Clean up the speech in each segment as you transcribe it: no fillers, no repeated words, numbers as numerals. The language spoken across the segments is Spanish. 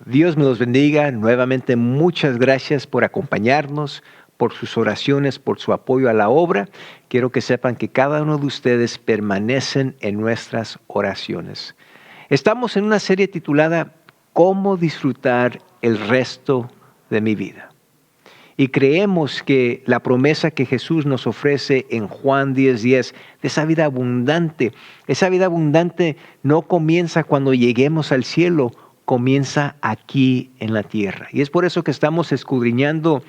Dios me los bendiga. Nuevamente, muchas gracias por acompañarnos, por sus oraciones, por su apoyo a la obra. Quiero que sepan que cada uno de ustedes permanecen en nuestras oraciones. Estamos en una serie titulada ¿Cómo disfrutar el resto de mi vida? Y creemos que la promesa que Jesús nos ofrece en Juan 10:10, de esa vida abundante no comienza cuando lleguemos al cielo, comienza aquí en la tierra. Y es por eso que estamos escudriñando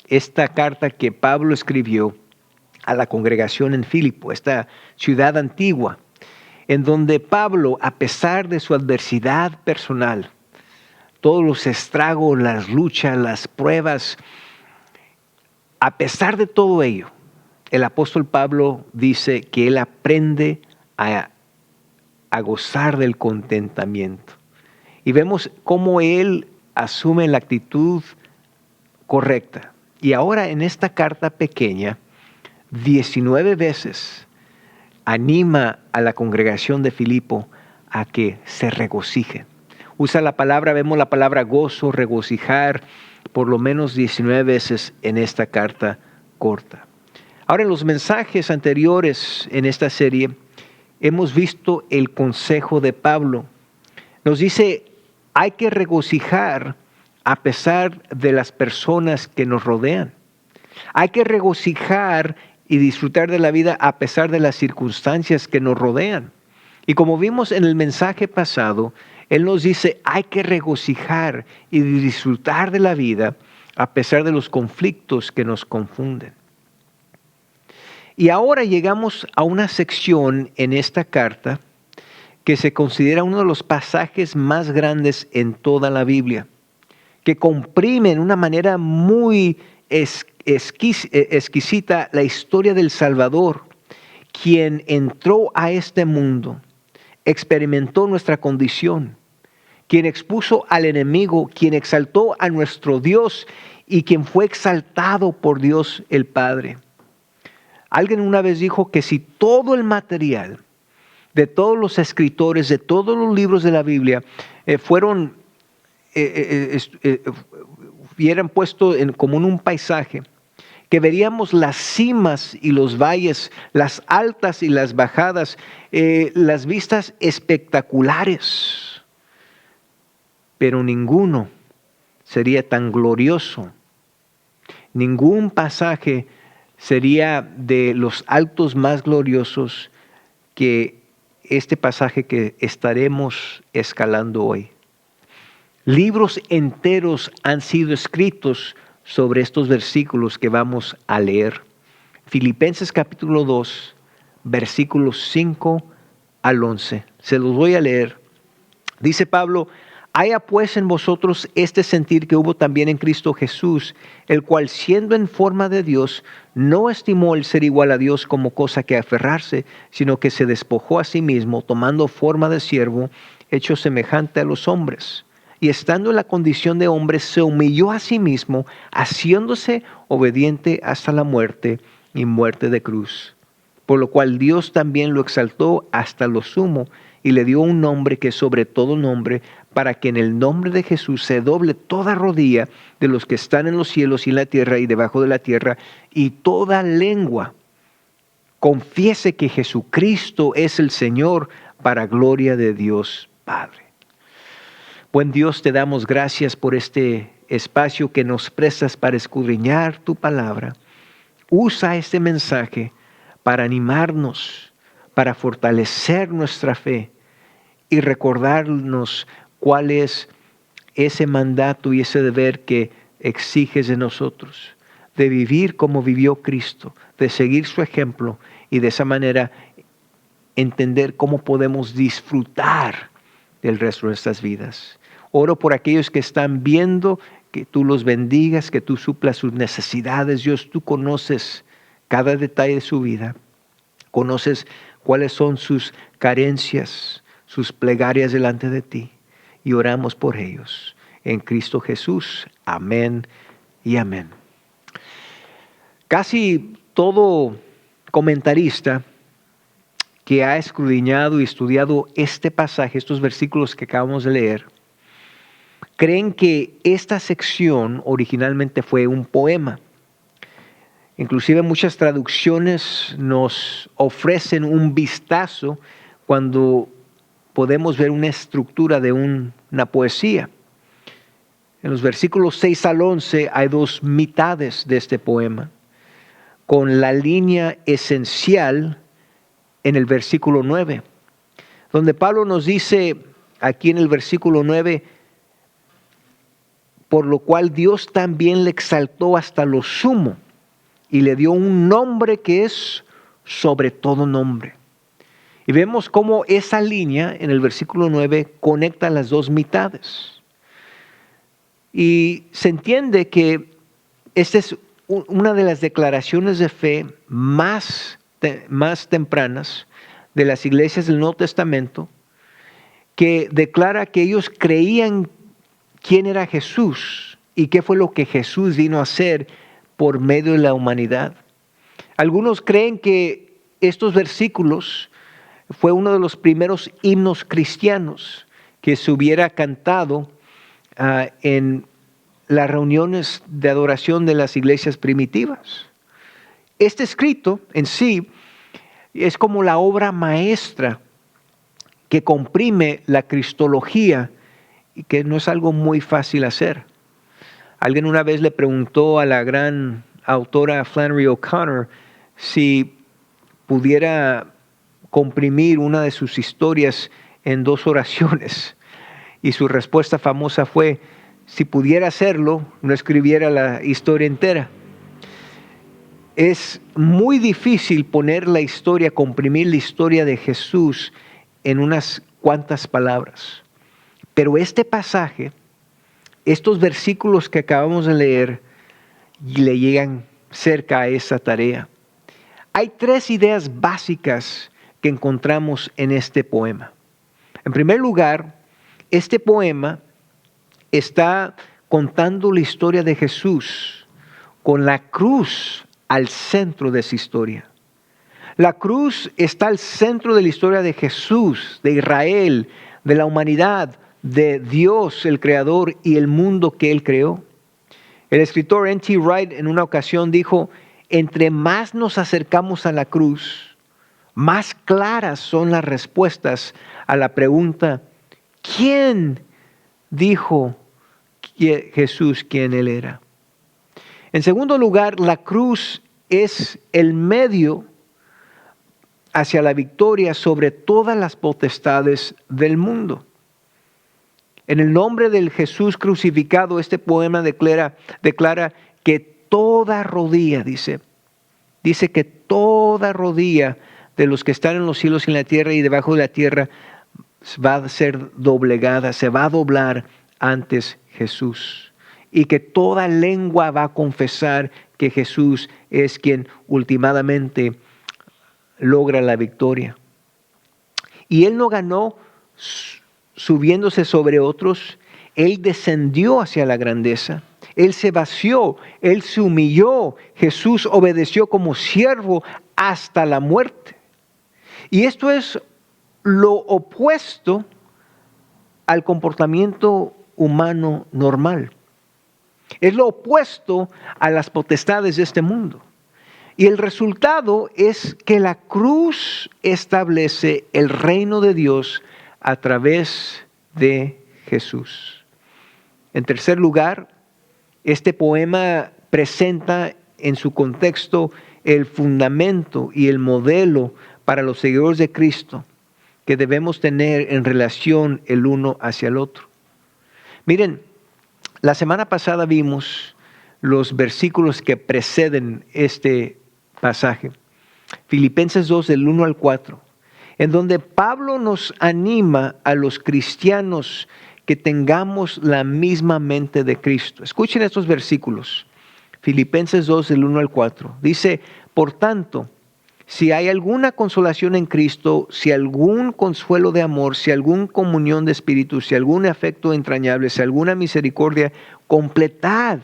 esta carta que Pablo escribió a la congregación en Filipo, esta ciudad antigua, en donde Pablo, a pesar de su adversidad personal, todos los estragos, las luchas, las pruebas, a pesar de todo ello, el apóstol Pablo dice que él aprende a gozar del contentamiento. Y vemos cómo él asume la actitud correcta. Y ahora en esta carta pequeña, 19 veces anima a la congregación de Filipo a que se regocijen. Usa la palabra, vemos la palabra gozo, regocijar, por lo menos 19 veces en esta carta corta. Ahora, en los mensajes anteriores en esta serie, hemos visto el consejo de Pablo. Nos dice, hay que regocijar a pesar de las personas que nos rodean. Hay que regocijar y disfrutar de la vida a pesar de las circunstancias que nos rodean. Y como vimos en el mensaje pasado, él nos dice, hay que regocijar y disfrutar de la vida a pesar de los conflictos que nos confunden. Y ahora llegamos a una sección en esta carta que se considera uno de los pasajes más grandes en toda la Biblia, que comprime de una manera muy exquisita la historia del Salvador, quien entró a este mundo, experimentó nuestra condición, quien expuso al enemigo, quien exaltó a nuestro Dios y quien fue exaltado por Dios el Padre. Alguien una vez dijo que si todo el material de todos los escritores, de todos los libros de la Biblia, hubieran puesto como en un paisaje, que veríamos las cimas y los valles, las altas y las bajadas, las vistas espectaculares, pero ninguno sería tan glorioso. Ningún pasaje sería de los altos más gloriosos que este pasaje que estaremos escalando hoy. Libros enteros han sido escritos sobre estos versículos que vamos a leer. Filipenses capítulo 2, versículos 5 al 11. Se los voy a leer. Dice Pablo, haya pues en vosotros este sentir que hubo también en Cristo Jesús, el cual siendo en forma de Dios, no estimó el ser igual a Dios como cosa que aferrarse, sino que se despojó a sí mismo, tomando forma de siervo, hecho semejante a los hombres. Y estando en la condición de hombre, se humilló a sí mismo, haciéndose obediente hasta la muerte y muerte de cruz. Por lo cual Dios también lo exaltó hasta lo sumo y le dio un nombre que es sobre todo nombre, para que en el nombre de Jesús se doble toda rodilla de los que están en los cielos y en la tierra y debajo de la tierra, y toda lengua confiese que Jesucristo es el Señor, para gloria de Dios Padre. Buen Dios, te damos gracias por este espacio que nos prestas para escudriñar tu palabra. Usa este mensaje para animarnos, para fortalecer nuestra fe y recordarnos cuál es ese mandato y ese deber que exiges de nosotros, de vivir como vivió Cristo, de seguir su ejemplo y de esa manera entender cómo podemos disfrutar del resto de nuestras vidas. Oro por aquellos que están viendo, que tú los bendigas, que tú suplas sus necesidades. Dios, tú conoces cada detalle de su vida. Conoces cuáles son sus carencias, sus plegarias delante de ti. Y oramos por ellos. En Cristo Jesús. Amén y amén. Casi todo comentarista que ha escudriñado y estudiado este pasaje, estos versículos que acabamos de leer, creen que esta sección originalmente fue un poema. Inclusive muchas traducciones nos ofrecen un vistazo cuando podemos ver una estructura de una poesía. En los versículos 6 al 11 hay dos mitades de este poema, con la línea esencial en el versículo 9, donde Pablo nos dice aquí en el versículo 9, por lo cual Dios también le exaltó hasta lo sumo y le dio un nombre que es sobre todo nombre. Y vemos cómo esa línea en el versículo 9 conecta las dos mitades. Y se entiende que esta es una de las declaraciones de fe más tempranas de las iglesias del Nuevo Testamento, que declara que ellos creían quién era Jesús y qué fue lo que Jesús vino a hacer por medio de la humanidad. Algunos creen que estos versículos fue uno de los primeros himnos cristianos que se hubiera cantado en las reuniones de adoración de las iglesias primitivas. Este escrito en sí es como la obra maestra que comprime la cristología y que no es algo muy fácil hacer. Alguien una vez le preguntó a la gran autora Flannery O'Connor si pudiera comprimir una de sus historias en 2 oraciones. Y su respuesta famosa fue, si pudiera hacerlo, no escribiera la historia entera. Es muy difícil poner la historia, comprimir la historia de Jesús en unas cuantas palabras. Pero este pasaje, estos versículos que acabamos de leer, le llegan cerca a esa tarea. Hay 3 ideas básicas que encontramos en este poema. En primer lugar, este poema está contando la historia de Jesús con la cruz al centro de esa historia. La cruz está al centro de la historia de Jesús, de Israel, de la humanidad, de Dios, el Creador, y el mundo que Él creó. El escritor N.T. Wright en una ocasión dijo, entre más nos acercamos a la cruz, más claras son las respuestas a la pregunta, ¿quién dijo Jesús quién Él era? En segundo lugar, la cruz es el medio hacia la victoria sobre todas las potestades del mundo. En el nombre del Jesús crucificado, este poema declara que toda rodilla, dice que toda rodilla de los que están en los cielos y en la tierra y debajo de la tierra va a ser doblegada, se va a doblar antes Jesús. Y que toda lengua va a confesar que Jesús es quien últimamente logra la victoria. Y Él no ganó subiéndose sobre otros, Él descendió hacia la grandeza, Él se vació, Él se humilló, Jesús obedeció como siervo hasta la muerte. Y esto es lo opuesto al comportamiento humano normal. Es lo opuesto a las potestades de este mundo. Y el resultado es que la cruz establece el reino de Dios a través de Jesús. En tercer lugar, este poema presenta en su contexto el fundamento y el modelo para los seguidores de Cristo que debemos tener en relación el uno hacia el otro. Miren, la semana pasada vimos los versículos que preceden este pasaje. Filipenses 2 del 1 al 4, en donde Pablo nos anima a los cristianos que tengamos la misma mente de Cristo. Escuchen estos versículos. Filipenses 2 del 1 al 4. Dice, por tanto, si hay alguna consolación en Cristo, si algún consuelo de amor, si alguna comunión de espíritu, si algún afecto entrañable, si alguna misericordia, completad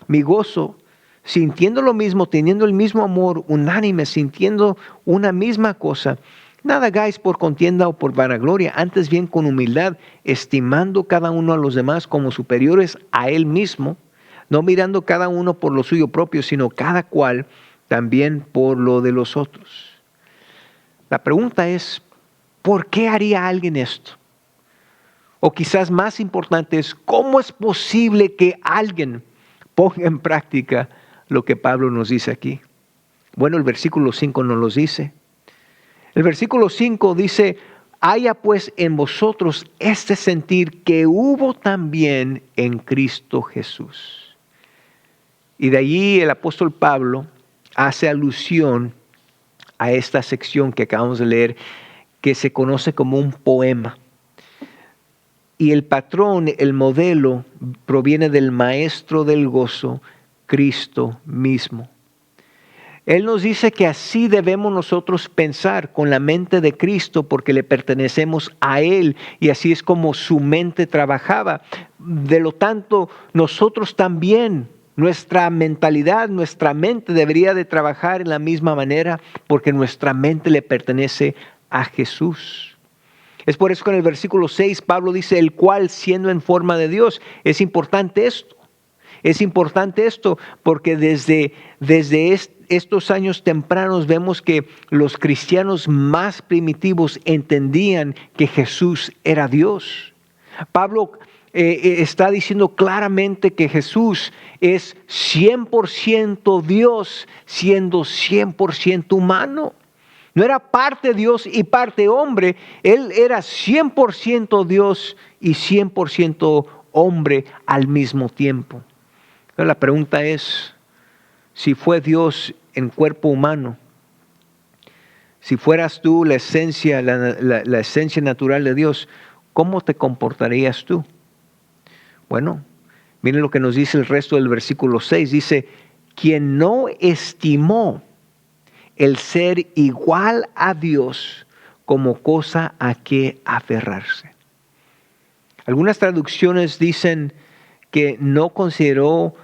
mi gozo, sintiendo lo mismo, teniendo el mismo amor, unánime, sintiendo una misma cosa. Nada hagáis por contienda o por vanagloria, antes bien con humildad, estimando cada uno a los demás como superiores a él mismo, no mirando cada uno por lo suyo propio, sino cada cual también por lo de los otros. La pregunta es, ¿por qué haría alguien esto? O quizás más importante es, ¿cómo es posible que alguien ponga en práctica lo que Pablo nos dice aquí? Bueno, el versículo 5 nos lo dice. El versículo 5 dice, haya pues en vosotros este sentir que hubo también en Cristo Jesús. Y de allí el apóstol Pablo hace alusión a esta sección que acabamos de leer, que se conoce como un poema. Y el patrón, el modelo, proviene del Maestro del gozo, Cristo mismo. Él nos dice que así debemos nosotros pensar con la mente de Cristo porque le pertenecemos a Él y así es como su mente trabajaba. De lo tanto, nosotros también, nuestra mentalidad, nuestra mente debería de trabajar en la misma manera porque nuestra mente le pertenece a Jesús. Es por eso que en el versículo 6 Pablo dice, el cual siendo en forma de Dios. Es importante esto. Es importante esto porque desde estos años tempranos vemos que los cristianos más primitivos entendían que Jesús era Dios. Pablo está diciendo claramente que Jesús es 100% Dios siendo 100% humano. No era parte Dios y parte hombre, Él era 100% Dios y 100% hombre al mismo tiempo. Pero la pregunta es, si fue Dios en cuerpo humano, si fueras tú la esencia, la esencia natural de Dios, ¿cómo te comportarías tú? Bueno, miren lo que nos dice el resto del versículo 6. Dice, quien no estimó el ser igual a Dios como cosa a que aferrarse. Algunas traducciones dicen que no consideró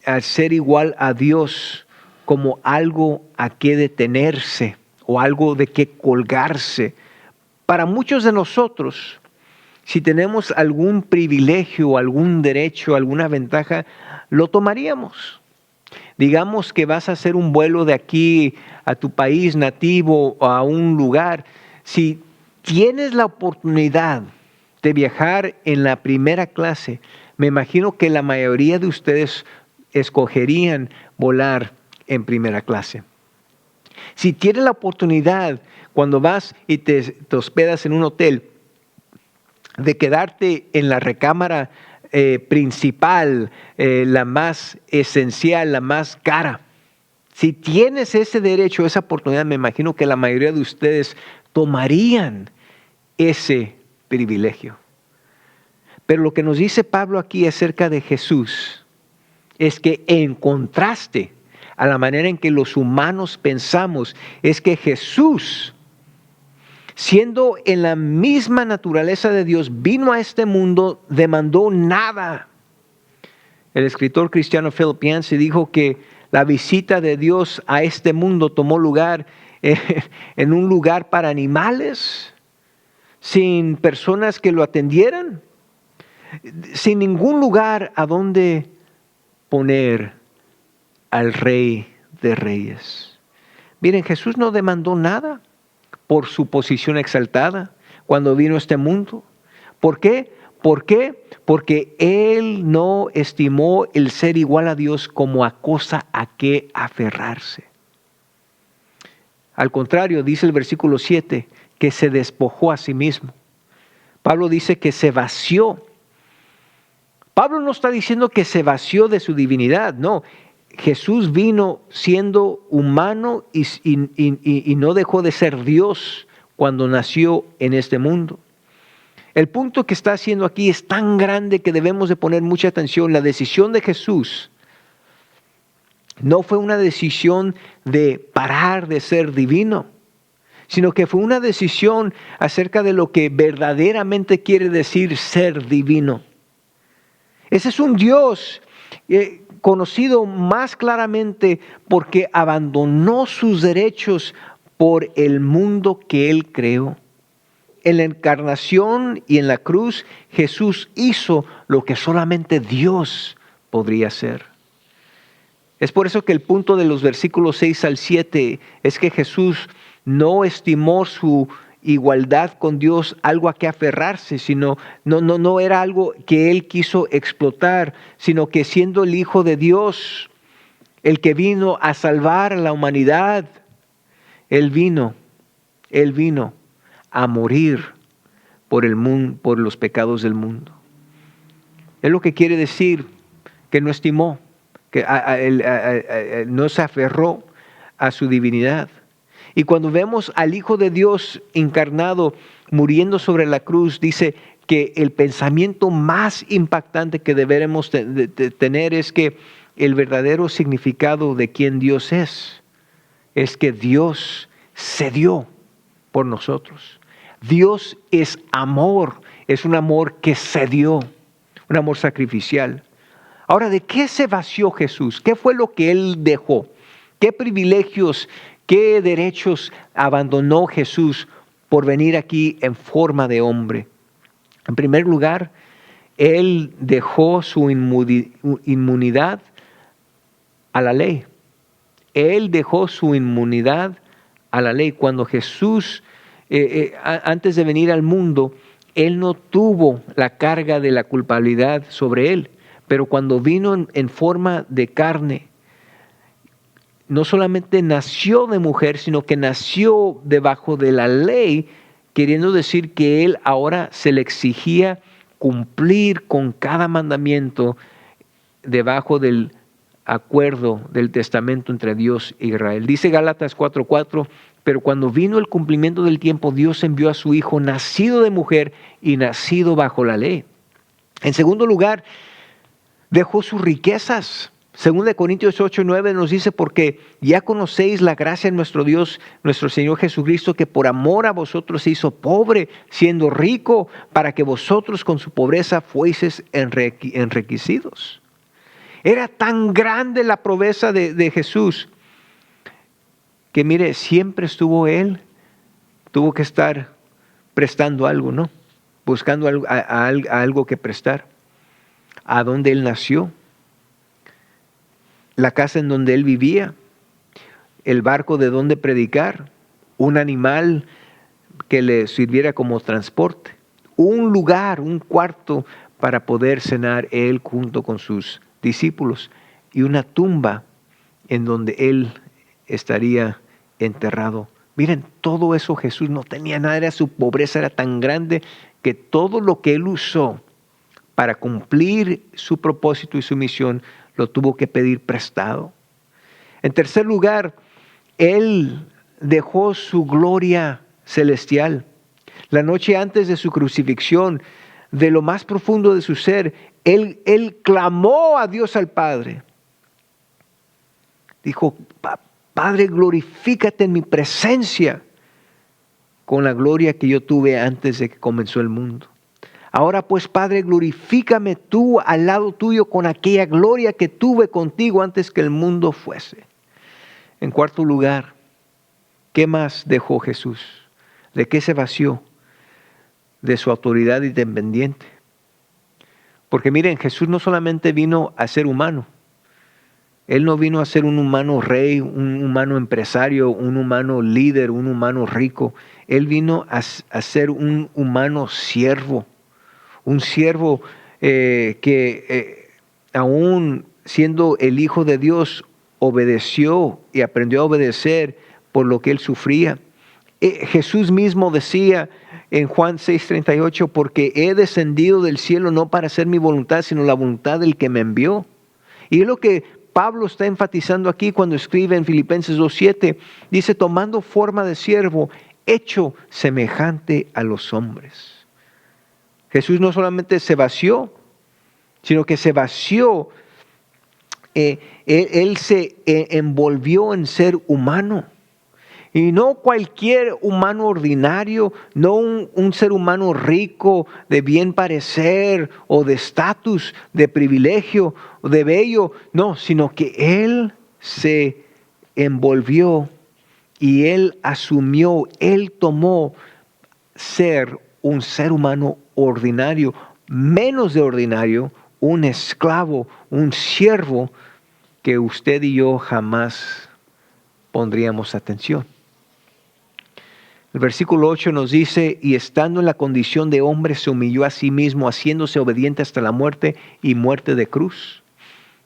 al ser igual a Dios como algo a que detenerse o algo de que colgarse. Para muchos de nosotros, si tenemos algún privilegio, algún derecho, alguna ventaja, lo tomaríamos. Digamos que vas a hacer un vuelo de aquí a tu país nativo o a un lugar. Si tienes la oportunidad de viajar en la primera clase, me imagino que la mayoría de ustedes escogerían volar en primera clase. Si tienes la oportunidad cuando vas y te hospedas en un hotel de quedarte en la recámara principal, la más esencial, la más cara. Si tienes ese derecho, esa oportunidad, me imagino que la mayoría de ustedes tomarían ese privilegio. Pero lo que nos dice Pablo aquí acerca de Jesús es que en contraste a la manera en que los humanos pensamos, es que Jesús, siendo en la misma naturaleza de Dios, vino a este mundo, demandó nada. El escritor cristiano Philip Yancey dijo que la visita de Dios a este mundo tomó lugar en un lugar para animales, sin personas que lo atendieran, sin ningún lugar a donde poner al Rey de Reyes. Miren, Jesús no demandó nada por su posición exaltada cuando vino a este mundo. ¿Por qué? ¿Por qué? Porque Él no estimó el ser igual a Dios como a cosa a que aferrarse. Al contrario, dice el versículo 7, que se despojó a sí mismo. Pablo dice que se vació. Pablo no está diciendo que se vació de su divinidad, no. Jesús vino siendo humano y no dejó de ser Dios cuando nació en este mundo. El punto que está haciendo aquí es tan grande que debemos de poner mucha atención. La decisión de Jesús no fue una decisión de parar de ser divino, sino que fue una decisión acerca de lo que verdaderamente quiere decir ser divino. Ese es un Dios conocido más claramente porque abandonó sus derechos por el mundo que Él creó. En la encarnación y en la cruz, Jesús hizo lo que solamente Dios podría hacer. Es por eso que el punto de los versículos 6 al 7 es que Jesús no estimó su igualdad con Dios algo a que aferrarse, sino no era algo que Él quiso explotar, sino que siendo el Hijo de Dios, el que vino a salvar a la humanidad, Él vino a morir por el mundo, por los pecados del mundo. Es lo que quiere decir que no estimó, que no se aferró a su divinidad. Y cuando vemos al Hijo de Dios encarnado muriendo sobre la cruz, dice que el pensamiento más impactante que deberemos tener es que el verdadero significado de quién Dios es que Dios se dio por nosotros. Dios es amor, es un amor que se dio, un amor sacrificial. Ahora, ¿de qué se vació Jesús? ¿Qué fue lo que Él dejó? ¿Qué privilegios, qué derechos abandonó Jesús por venir aquí en forma de hombre? En primer lugar, Él dejó su inmunidad a la ley. Él dejó su inmunidad a la ley. Cuando Jesús, antes de venir al mundo, Él no tuvo la carga de la culpabilidad sobre Él. Pero cuando vino en forma de carne, no solamente nació de mujer, sino que nació debajo de la ley, queriendo decir que Él ahora se le exigía cumplir con cada mandamiento debajo del acuerdo del testamento entre Dios e Israel. Dice Gálatas 4:4, pero cuando vino el cumplimiento del tiempo, Dios envió a su Hijo, nacido de mujer y nacido bajo la ley. En segundo lugar, dejó sus riquezas. 2 Corintios 8:9 nos dice, porque ya conocéis la gracia de nuestro Dios, nuestro Señor Jesucristo, que por amor a vosotros se hizo pobre, siendo rico, para que vosotros con su pobreza fueseis enriquecidos. Era tan grande la pobreza de Jesús, que mire, siempre tuvo que estar prestando algo, ¿no? Buscando algo que prestar. A donde Él nació, la casa en donde Él vivía, el barco de donde predicar, un animal que le sirviera como transporte, un lugar, un cuarto para poder cenar Él junto con sus discípulos y una tumba en donde Él estaría enterrado. Miren, todo eso Jesús no tenía nada, su pobreza era tan grande que todo lo que Él usó para cumplir su propósito y su misión, lo tuvo que pedir prestado. En tercer lugar, Él dejó su gloria celestial. La noche antes de su crucifixión, de lo más profundo de su ser, Él clamó a Dios al Padre. Dijo, Padre, glorifícate en mi presencia con la gloria que yo tuve antes de que comenzó el mundo. Ahora pues, Padre, glorifícame tú al lado tuyo con aquella gloria que tuve contigo antes que el mundo fuese. En cuarto lugar, ¿qué más dejó Jesús? ¿De qué se vació? De su autoridad independiente. Porque miren, Jesús no solamente vino a ser humano. Él no vino a ser un humano rey, un humano empresario, un humano líder, un humano rico. Él vino a ser un humano siervo. Un siervo que aún siendo el Hijo de Dios, obedeció y aprendió a obedecer por lo que Él sufría. Jesús mismo decía en Juan 6:38, porque he descendido del cielo no para hacer mi voluntad, sino la voluntad del que me envió. Y es lo que Pablo está enfatizando aquí cuando escribe en Filipenses 2:7. Dice, tomando forma de siervo, hecho semejante a los hombres. Jesús no solamente se vació, sino que se vació. Él se envolvió en ser humano. Y no cualquier humano ordinario, no un ser humano rico, de bien parecer, o de estatus, de privilegio, o de bello. No, sino que Él se envolvió y Él asumió, Él tomó ser un ser humano ordinario, menos de ordinario, un esclavo, un siervo que usted y yo jamás pondríamos atención. El versículo 8 nos dice, y estando en la condición de hombre se humilló a sí mismo, haciéndose obediente hasta la muerte y muerte de cruz.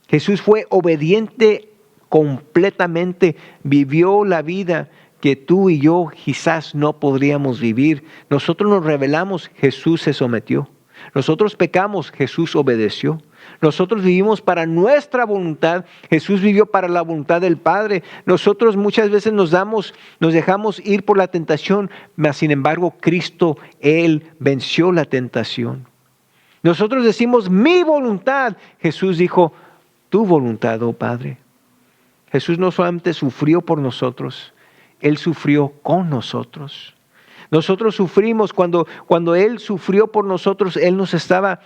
Jesús fue obediente completamente, vivió la vida que tú y yo quizás no podríamos vivir. Nosotros nos rebelamos, Jesús se sometió. Nosotros pecamos, Jesús obedeció. Nosotros vivimos para nuestra voluntad, Jesús vivió para la voluntad del Padre. Nosotros muchas veces nos dejamos ir por la tentación, mas sin embargo Cristo, Él venció la tentación. Nosotros decimos mi voluntad, Jesús dijo tu voluntad, oh Padre. Jesús no solamente sufrió por nosotros, Él sufrió con nosotros. Nosotros sufrimos cuando Él sufrió por nosotros, Él estaba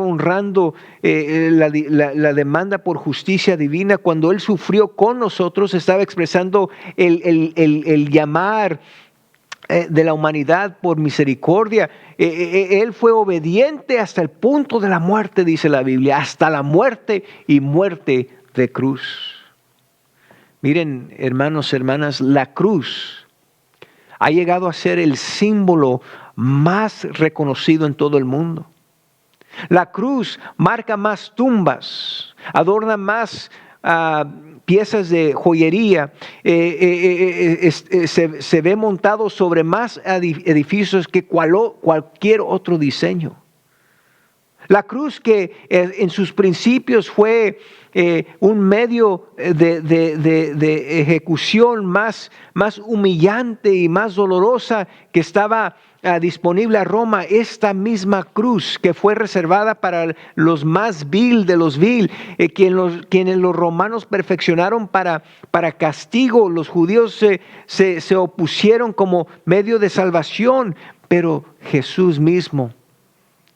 honrando la demanda por justicia divina. Cuando Él sufrió con nosotros, estaba expresando el llamar de la humanidad por misericordia. Él fue obediente hasta el punto de la muerte, dice la Biblia, hasta la muerte y muerte de cruz. Miren, hermanos, hermanas, la cruz ha llegado a ser el símbolo más reconocido en todo el mundo. La cruz marca más tumbas, adorna más piezas de joyería, se ve montado sobre más edificios que cualquier otro diseño. La cruz que en sus principios fue un medio de ejecución más humillante y más dolorosa que estaba disponible a Roma, esta misma cruz que fue reservada para los más vil de los vil, quienes los romanos perfeccionaron para castigo. Los judíos se opusieron como medio de salvación, pero Jesús mismo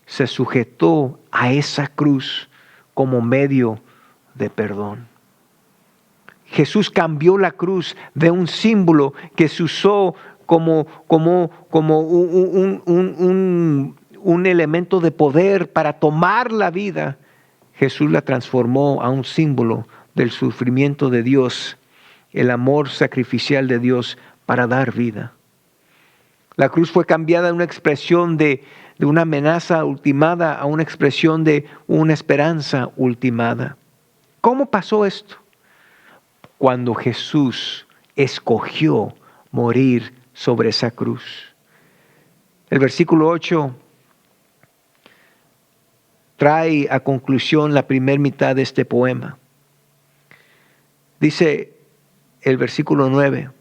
se sujetó a esa cruz como medio de perdón. Jesús cambió la cruz de un símbolo que se usó como un elemento de poder para tomar la vida. Jesús la transformó a un símbolo del sufrimiento de Dios, el amor sacrificial de Dios para dar vida. La cruz fue cambiada de una expresión de una amenaza ultimada a una expresión de una esperanza ultimada. ¿Cómo pasó esto? Cuando Jesús escogió morir sobre esa cruz. El versículo 8 trae a conclusión la primera mitad de este poema. Dice el versículo 9,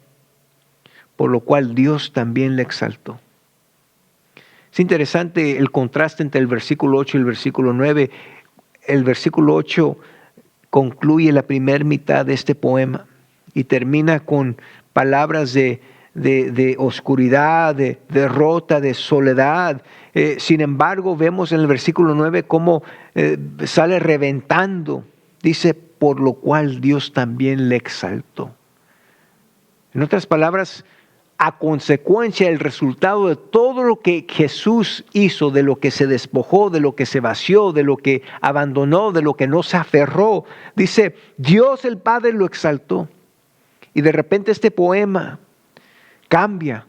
por lo cual Dios también le exaltó. Es interesante el contraste entre el versículo 8 y el versículo 9. El versículo 8 concluye la primera mitad de este poema y termina con palabras de oscuridad, de derrota, de soledad. Sin embargo, vemos en el versículo 9 cómo sale reventando. Dice, por lo cual Dios también le exaltó. En otras palabras, a consecuencia, el resultado de todo lo que Jesús hizo, de lo que se despojó, de lo que se vació, de lo que abandonó, de lo que no se aferró, dice, Dios el Padre lo exaltó. Y de repente este poema cambia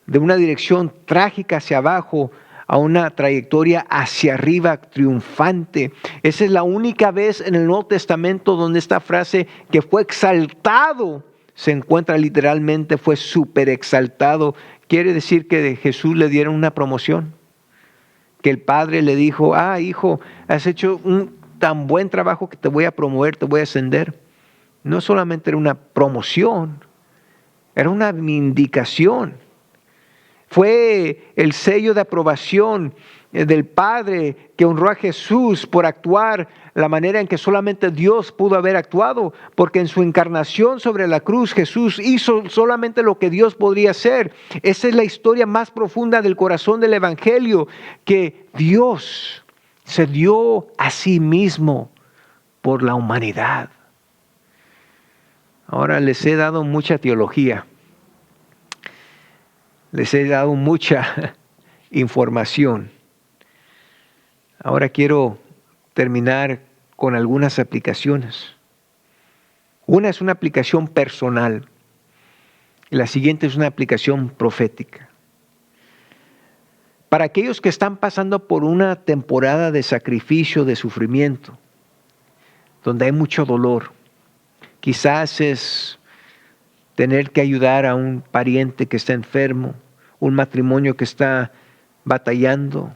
de una dirección trágica hacia abajo a una trayectoria hacia arriba triunfante. Esa es la única vez en el Nuevo Testamento donde esta frase que fue exaltado se encuentra literalmente, fue súper exaltado. Quiere decir que de Jesús le dieron una promoción. Que el Padre le dijo, hijo, has hecho un tan buen trabajo que te voy a promover, te voy a ascender. No solamente era una promoción, era una vindicación. Fue el sello de aprobación del Padre que honró a Jesús por actuar la manera en que solamente Dios pudo haber actuado, porque en su encarnación sobre la cruz Jesús hizo solamente lo que Dios podría hacer. Esa es la historia más profunda del corazón del Evangelio, que Dios se dio a sí mismo por la humanidad. Ahora les he dado mucha teología, les he dado mucha información. Ahora quiero terminar con algunas aplicaciones. Una es una aplicación personal y la siguiente es una aplicación profética. Para aquellos que están pasando por una temporada de sacrificio, de sufrimiento, donde hay mucho dolor, quizás es tener que ayudar a un pariente que está enfermo, un matrimonio que está batallando,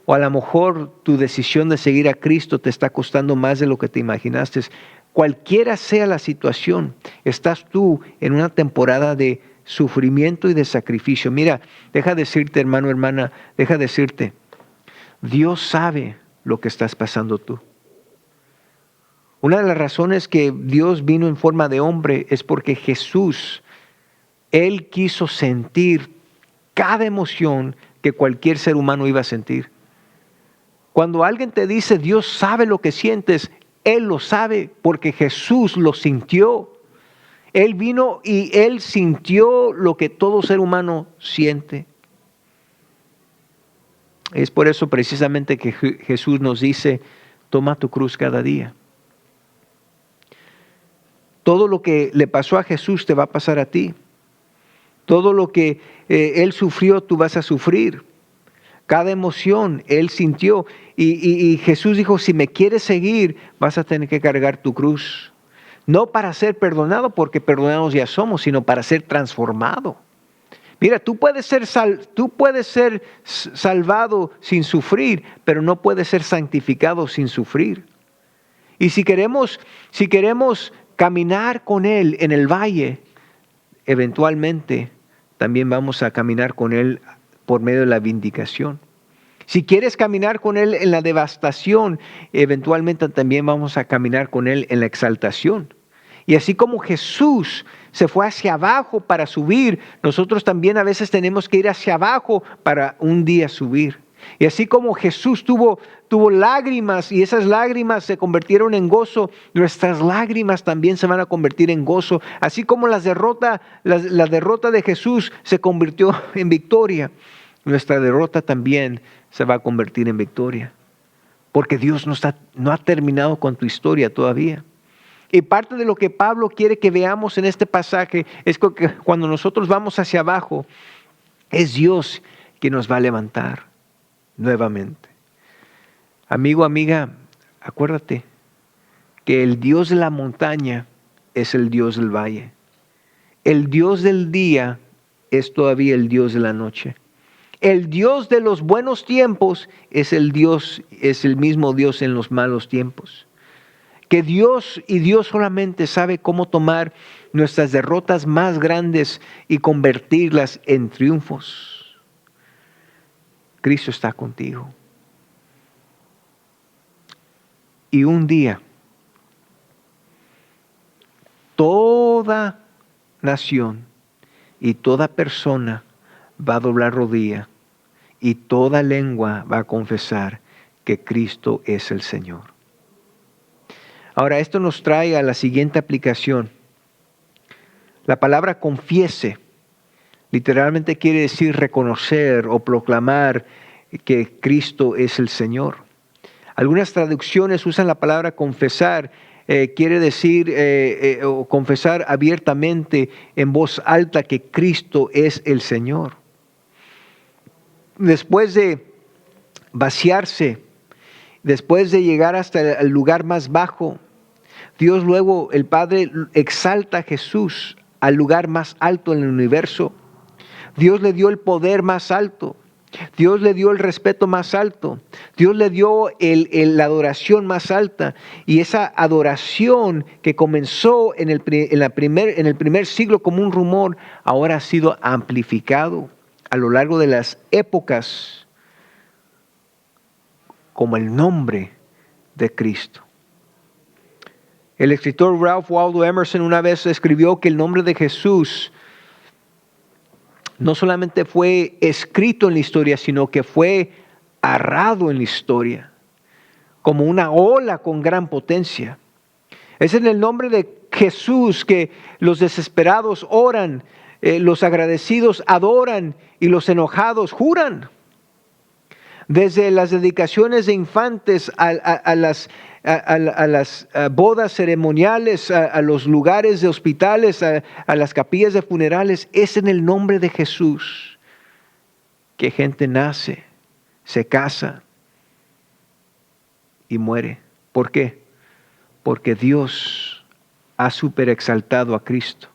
o a lo mejor tu decisión de seguir a Cristo te está costando más de lo que te imaginaste. Cualquiera sea la situación, estás tú en una temporada de sufrimiento y de sacrificio. Mira, deja decirte, hermano, hermana, deja decirte, Dios sabe lo que estás pasando tú. Una de las razones que Dios vino en forma de hombre es porque Jesús, Él quiso sentir cada emoción que cualquier ser humano iba a sentir. Cuando alguien te dice Dios sabe lo que sientes, Él lo sabe porque Jesús lo sintió. Él vino y Él sintió lo que todo ser humano siente. Es por eso precisamente que Jesús nos dice, toma tu cruz cada día. Todo lo que le pasó a Jesús te va a pasar a ti. Todo lo que Él sufrió, tú vas a sufrir. Cada emoción Él sintió. Y Jesús dijo, si me quieres seguir, vas a tener que cargar tu cruz. No para ser perdonado, porque perdonados ya somos, sino para ser transformado. Mira, tú puedes ser salvado sin sufrir, pero no puedes ser santificado sin sufrir. Y si queremos caminar con Él en el valle, eventualmente también vamos a caminar con Él por medio de la vindicación. Si quieres caminar con Él en la devastación, eventualmente también vamos a caminar con Él en la exaltación. Y así como Jesús se fue hacia abajo para subir, nosotros también a veces tenemos que ir hacia abajo para un día subir. Y así como Jesús tuvo lágrimas y esas lágrimas se convirtieron en gozo, nuestras lágrimas también se van a convertir en gozo. Así como la derrota de Jesús se convirtió en victoria, nuestra derrota también se va a convertir en victoria. Porque Dios no ha terminado con tu historia todavía. Y parte de lo que Pablo quiere que veamos en este pasaje es que cuando nosotros vamos hacia abajo, es Dios quien nos va a levantar nuevamente. Amigo, amiga, acuérdate que el Dios de la montaña es el Dios del valle. El Dios del día es todavía el Dios de la noche. El Dios de los buenos tiempos es el mismo Dios en los malos tiempos. Que Dios y Dios solamente sabe cómo tomar nuestras derrotas más grandes y convertirlas en triunfos. Cristo está contigo. Y un día, toda nación y toda persona va a doblar rodilla y toda lengua va a confesar que Cristo es el Señor. Ahora, esto nos trae a la siguiente aplicación. La palabra confiese literalmente quiere decir reconocer o proclamar que Cristo es el Señor. Algunas traducciones usan la palabra confesar, quiere decir o confesar abiertamente en voz alta que Cristo es el Señor. Después de vaciarse, después de llegar hasta el lugar más bajo, Dios luego, el Padre, exalta a Jesús al lugar más alto en el universo. Dios le dio el poder más alto. Dios le dio el respeto más alto. Dios le dio la adoración más alta. Y esa adoración que comenzó en el primer siglo como un rumor, ahora ha sido amplificado a lo largo de las épocas como el nombre de Cristo. El escritor Ralph Waldo Emerson una vez escribió que el nombre de Jesús no solamente fue escrito en la historia, sino que fue arrado en la historia, como una ola con gran potencia. Es en el nombre de Jesús, que los desesperados oran, los agradecidos adoran y los enojados juran. Desde las dedicaciones de infantes a las bodas ceremoniales, a los lugares de hospitales, a las capillas de funerales, es en el nombre de Jesús que gente nace, se casa y muere. ¿Por qué? Porque Dios ha superexaltado a Cristo.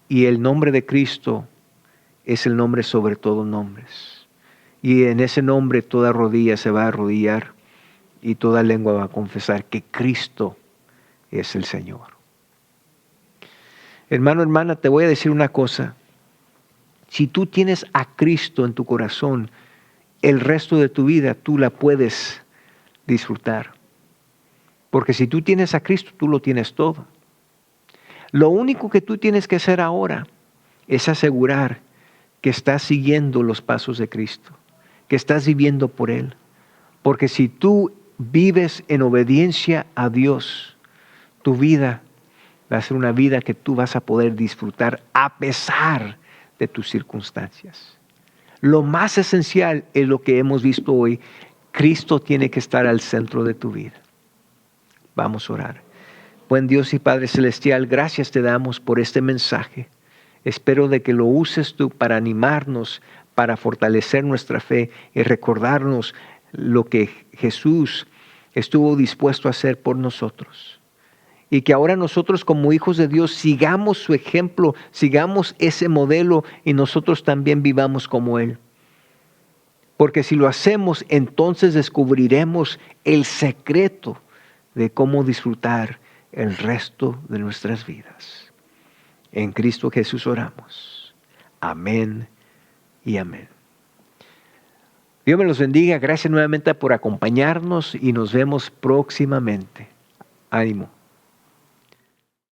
Y el nombre de Cristo es el nombre sobre todos nombres. Y en ese nombre toda rodilla se va a arrodillar y toda lengua va a confesar que Cristo es el Señor. Hermano, hermana, te voy a decir una cosa. Si tú tienes a Cristo en tu corazón, el resto de tu vida tú la puedes disfrutar. Porque si tú tienes a Cristo, tú lo tienes todo. Lo único que tú tienes que hacer ahora es asegurar que estás siguiendo los pasos de Cristo, que estás viviendo por Él. Porque si tú vives en obediencia a Dios, tu vida va a ser una vida que tú vas a poder disfrutar a pesar de tus circunstancias. Lo más esencial es lo que hemos visto hoy. Cristo tiene que estar al centro de tu vida. Vamos a orar. Buen Dios y Padre Celestial, gracias te damos por este mensaje. Espero de que lo uses tú para animarnos, para fortalecer nuestra fe y recordarnos lo que Jesús estuvo dispuesto a hacer por nosotros. Y que ahora nosotros como hijos de Dios sigamos su ejemplo, sigamos ese modelo y nosotros también vivamos como Él. Porque si lo hacemos, entonces descubriremos el secreto de cómo disfrutar el resto de nuestras vidas. En Cristo Jesús oramos. Amén y amén. Dios me los bendiga. Gracias nuevamente por acompañarnos y nos vemos próximamente. Ánimo.